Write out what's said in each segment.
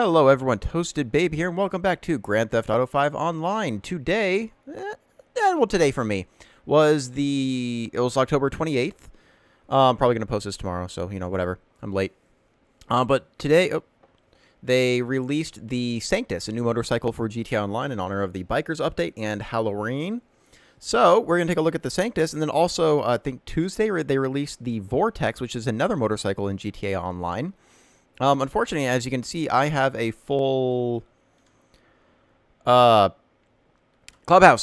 Hello everyone, Toasted Babe here, and welcome back to Grand Theft Auto 5 Online. Today, today for me, was October 28th. I'm probably going to post this tomorrow, so, whatever. I'm late. But today, they released the Sanctus, a new motorcycle for GTA Online in honor of the Bikers update and Halloween. So, we're going to take a look at the Sanctus, and then also, I think Tuesday, they released the Vortex, which is another motorcycle in GTA Online. Unfortunately, as you can see, I have a full clubhouse.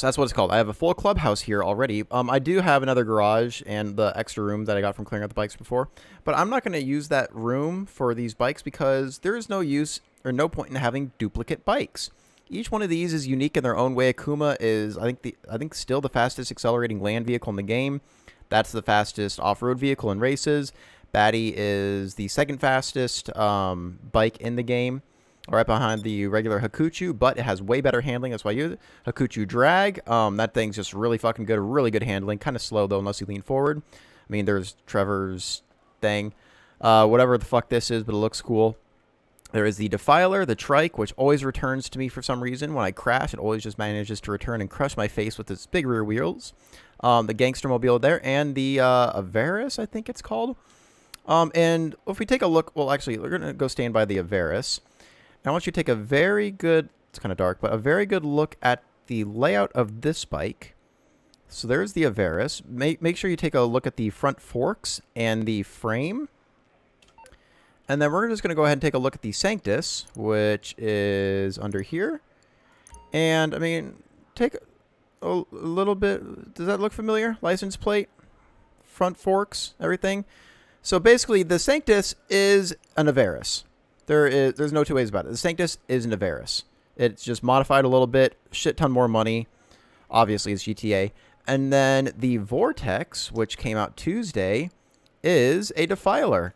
That's what it's called. I have a full clubhouse here already. I do have another garage and the extra room that I got from clearing out the bikes before. But I'm not going to use that room for these bikes because there is no use or no point in having duplicate bikes. Each one of these is unique in their own way. Akuma is, I think, still the fastest accelerating land vehicle in the game. That's the fastest off-road vehicle in races. Batty is the second fastest bike in the game, right behind the regular Hakuchu, but it has way better handling. That's why I use it. Hakuchu Drag. That thing's just really fucking good. Really good handling. Kind of slow, though, unless you lean forward. I mean, there's Trevor's thing. Whatever the fuck this is, but it looks cool. There is the Defiler, the Trike, which always returns to me for some reason. When I crash, it always just manages to return and crush my face with its big rear wheels. The Gangster Mobile there, and the Avaris, I think it's called. And if we take a look, well, actually, we're going to go stand by the Avaris. And I want you to take a very good, it's kind of dark, but a very good look at the layout of this bike. So there's the Avaris. Make sure you take a look at the front forks and the frame. And then we're just going to go ahead and take a look at the Sanctus, which is under here. And, I mean, take a little bit, does that look familiar? License plate, front forks, everything. So basically, the Sanctus is an Avaris. There's no two ways about it. The Sanctus is an Avaris. It's just modified a little bit, shit ton more money. Obviously, it's GTA. And then the Vortex, which came out Tuesday, is a Defiler.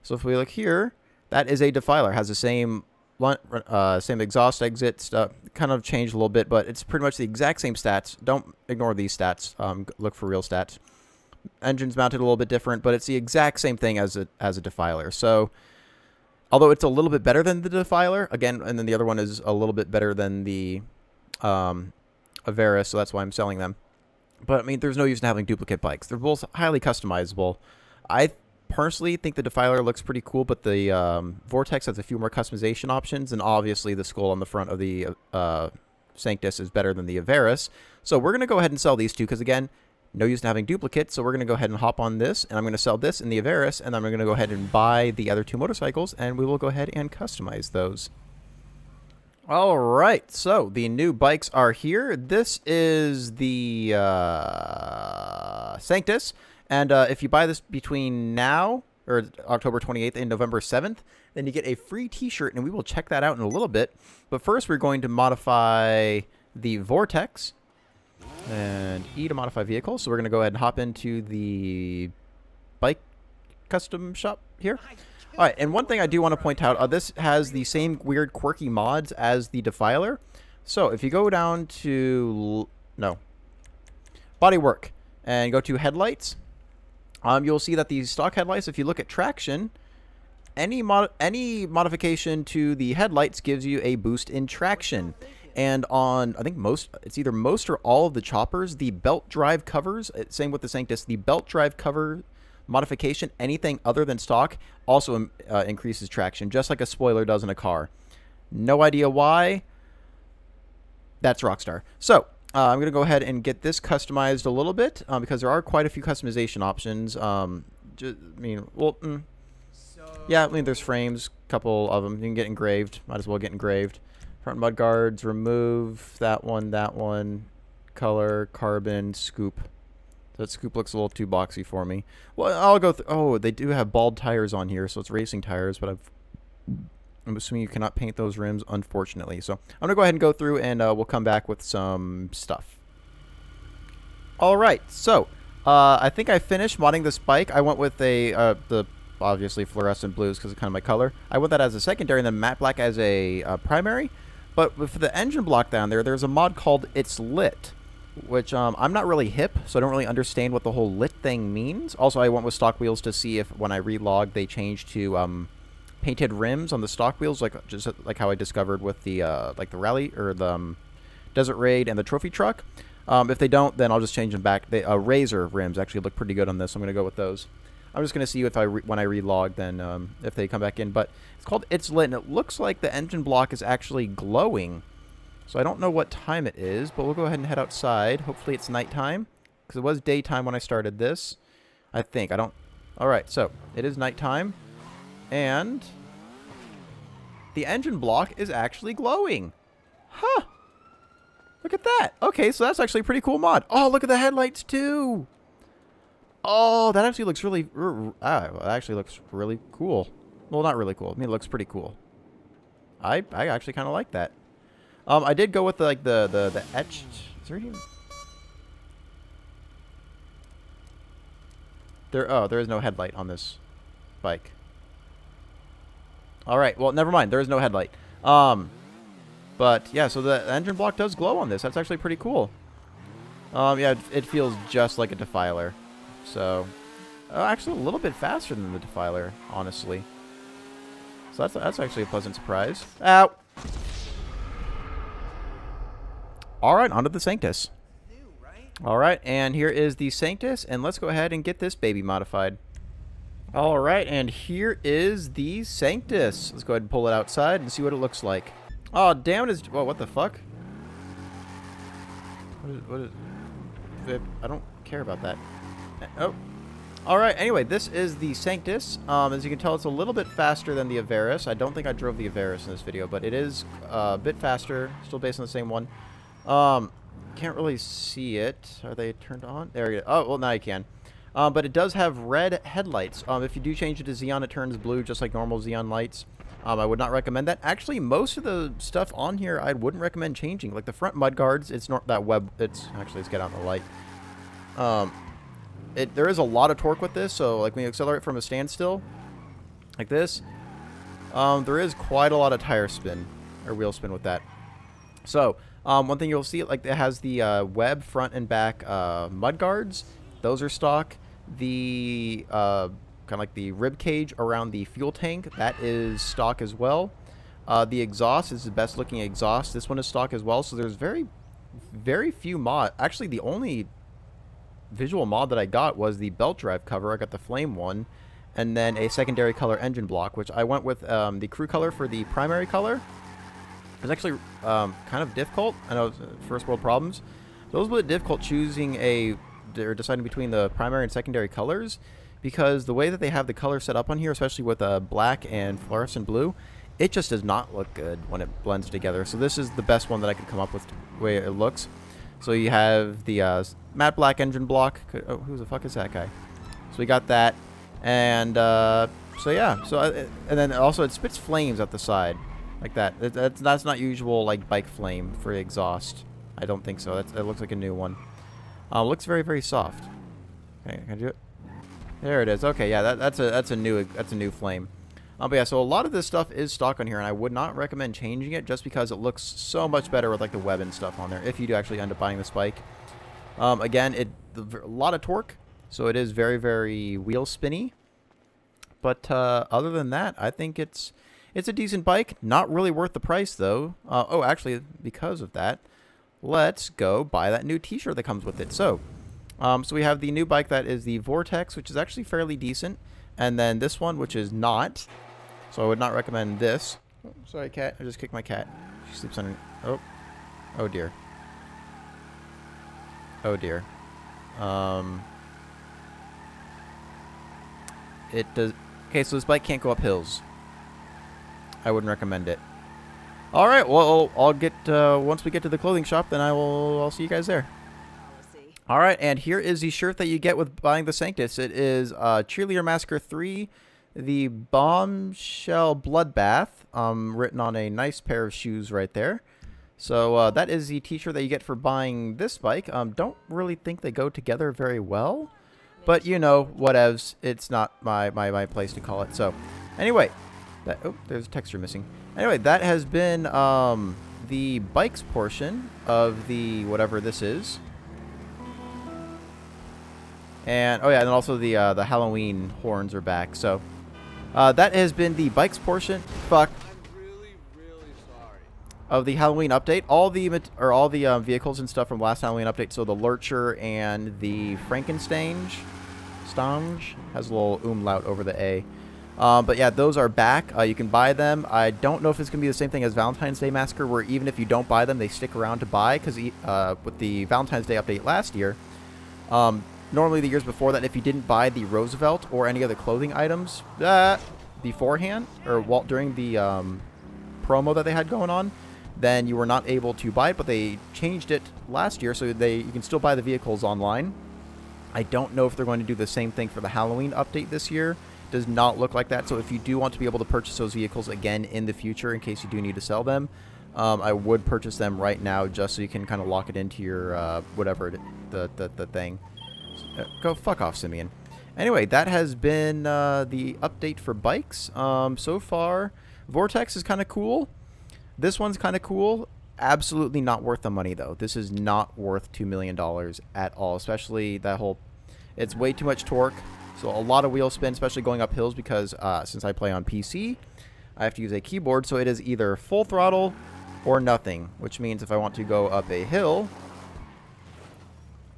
So if we look here, that is a Defiler. Has the same exhaust exit stuff. Kind of changed a little bit, but it's pretty much the exact same stats. Don't ignore these stats. Look for real stats. Engine's mounted a little bit different, but it's the exact same thing as a Defiler. So, although it's a little bit better than the Defiler, again, and then the other one is a little bit better than the Avaris, so that's why I'm selling them. But, I mean, there's no use in having duplicate bikes. They're both highly customizable. I personally think the Defiler looks pretty cool, but the Vortex has a few more customization options, and obviously the skull on the front of the Sanctus is better than the Avaris. So, we're going to go ahead and sell these two, because, again, no use in having duplicates, so we're going to go ahead and hop on this, and I'm going to sell this in the Avaris, and then I'm going to go ahead and buy the other two motorcycles, and we will go ahead and customize those. Alright, so the new bikes are here. This is the Sanctus, and if you buy this between now, or October 28th and November 7th, then you get a free t-shirt, and we will check that out in a little bit. But first, we're going to modify the Vortex. And E to modify vehicle. So we're going to go ahead and hop into the bike custom shop here. All right, and one thing I do want to point out, this has the same weird quirky mods as the Defiler. So if you go down to, bodywork, and go to headlights, you'll see that the stock headlights, if you look at traction, any modification to the headlights gives you a boost in traction. And on, I think it's either most or all of the choppers, the belt drive covers, same with the Sanctus, the belt drive cover modification, anything other than stock, also increases traction, just like a spoiler does in a car. No idea why. That's Rockstar. So, I'm going to go ahead and get this customized a little bit, because there are quite a few customization options. Yeah, there's frames, a couple of them. You can get engraved. Might as well get engraved. Front mud guards, remove that one, color, carbon, scoop. That scoop looks a little too boxy for me. Well, I'll go through. Oh, they do have bald tires on here, so it's racing tires, but I'm assuming you cannot paint those rims, unfortunately. So I'm going to go ahead and go through, and we'll come back with some stuff. All right, so I think I finished modding this bike. I went with the obviously fluorescent blues because it's kind of my color. I went that as a secondary and then matte black as a primary. But for the engine block down there, there's a mod called It's Lit, which I'm not really hip, so I don't really understand what the whole lit thing means. Also, I went with stock wheels to see if when I relog they change to painted rims on the stock wheels, like just like how I discovered with the like the rally or the Desert Raid and the trophy truck. If they don't, then I'll just change them back. The Razor rims actually look pretty good on this. I'm gonna go with those. I'm just gonna see if when I relog, then if they come back in. But it's called It's Lit, and it looks like the engine block is actually glowing. So I don't know what time it is, but we'll go ahead and head outside. Hopefully it's nighttime, because it was daytime when I started this. I think. I don't... Alright, so it is nighttime. And the engine block is actually glowing. Huh. Look at that. Okay, so that's actually a pretty cool mod. Oh, look at the headlights, too. Oh, that actually looks really... that actually looks really cool. Well, not really cool. I mean, it looks pretty cool. I actually kind of like that. I did go with the etched. Is there even... there is no headlight on this bike. All right. Well, never mind. There is no headlight. But yeah, so the engine block does glow on this. That's actually pretty cool. Yeah, it feels just like a Defiler. So, actually a little bit faster than the Defiler, honestly. So that's actually a pleasant surprise. Ow. Alright, onto the Sanctus. Alright, and here is the Sanctus, and let's go ahead and get this baby modified. Alright, and here is the Sanctus. Let's go ahead and pull it outside and see what it looks like. Oh, damn it is... Whoa, what the fuck? What is... I don't care about that. Oh. Alright, anyway, this is the Sanctus. As you can tell, it's a little bit faster than the Averus. I don't think I drove the Averus in this video, but it is a bit faster. Still based on the same one. Can't really see it. Are they turned on? There you go. Oh, well, now you can. But it does have red headlights. If you do change it to Xeon, it turns blue, just like normal Xeon lights. I would not recommend that. Actually, most of the stuff on here, I wouldn't recommend changing. Like the front mudguards, it's not that web. Let's get out in the light. There is a lot of torque with this. So, like when you accelerate from a standstill, like this, there is quite a lot of tire spin or wheel spin with that. So, one thing you'll see, like it has the web front and back mudguards. Those are stock. The kind of like the rib cage around the fuel tank, that is stock as well. The exhaust is the best looking exhaust. This one is stock as well. So there's very few mod. Actually, the only visual mod that I got was the belt drive cover. I got the flame one, and then a secondary color engine block, which I went with the crew color for the primary color. It was actually kind of difficult. I know it's first world problems. So it was a bit difficult choosing or deciding between the primary and secondary colors, because the way that they have the color set up on here, especially with black and fluorescent blue, it just does not look good when it blends together. So this is the best one that I could come up with the way it looks. So you have the matte black engine block. Oh, who the fuck is that guy? So we got that, and so yeah. So and then also it spits flames at the side. Like that. That's not usual, like, bike flame for exhaust. I don't think so. That looks like a new one. Looks very, very soft. Okay, can I do it? There it is. Okay, yeah, that's a new flame. But yeah, so a lot of this stuff is stock on here, and I would not recommend changing it just because it looks so much better with like the web and stuff on there. If you do actually end up buying this bike, again, a lot of torque, so it is very, very wheel spinny. But other than that, I think it's a decent bike. Not really worth the price, though. Oh, actually, because of that, let's go buy that new t-shirt that comes with it. So we have the new bike that is the Vortex, which is actually fairly decent. And then this one, which is not. So I would not recommend this. Oh, sorry, cat. I just kicked my cat. She sleeps under... Oh. Oh, dear. Oh, dear. It does... Okay, so this bike can't go up hills. I wouldn't recommend it. All right, well, I'll get once we get to the clothing shop, then I'll see you guys there. All right, and here is the shirt that you get with buying the Sanctus. It is Cheerleader Massacre 3, the Bombshell Bloodbath, written on a nice pair of shoes right there. So that is the t-shirt that you get for buying this bike. Don't really think they go together very well, but you know, whatevs. It's not my place to call it. So anyway. Oh, there's a texture missing. Anyway, that has been the bikes portion of the whatever this is. And oh yeah, and also the Halloween horns are back. So That has been the bikes portion. Fuck. I'm really, really sorry. Of the Halloween update, all the vehicles and stuff from last Halloween update. So the Lurcher and the Franken Stange has a little umlaut over the A. But yeah, those are back. You can buy them. I don't know if it's gonna be the same thing as Valentine's Day Massacre, where even if you don't buy them, they stick around to buy. Because with the Valentine's Day update last year, normally the years before that, if you didn't buy the Roosevelt or any other clothing items beforehand or during the promo that they had going on, then you were not able to buy it. But they changed it last year, so you can still buy the vehicles online. I don't know if they're going to do the same thing for the Halloween update this year. Does not look like that. So if you do want to be able to purchase those vehicles again in the future, in case you do need to sell them, I would purchase them right now just so you can kind of lock it into your whatever the thing. Go fuck off, Simeon. Anyway, that has been the update for bikes. So far, Vortex is kind of cool. This one's kind of cool. Absolutely not worth the money, though. This is not worth $2 million at all, especially that whole... It's way too much torque, so a lot of wheel spin, especially going up hills, because since I play on PC, I have to use a keyboard, so it is either full throttle or nothing, which means if I want to go up a hill,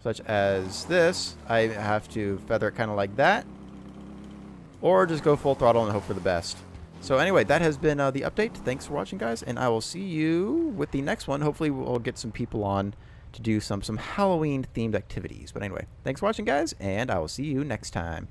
such as this, I have to feather it kind of like that, or just go full throttle and hope for the best. So anyway, that has been the update. Thanks for watching, guys, and I will see you with the next one. Hopefully we'll get some people on to do some Halloween-themed activities. But anyway, thanks for watching, guys, and I will see you next time.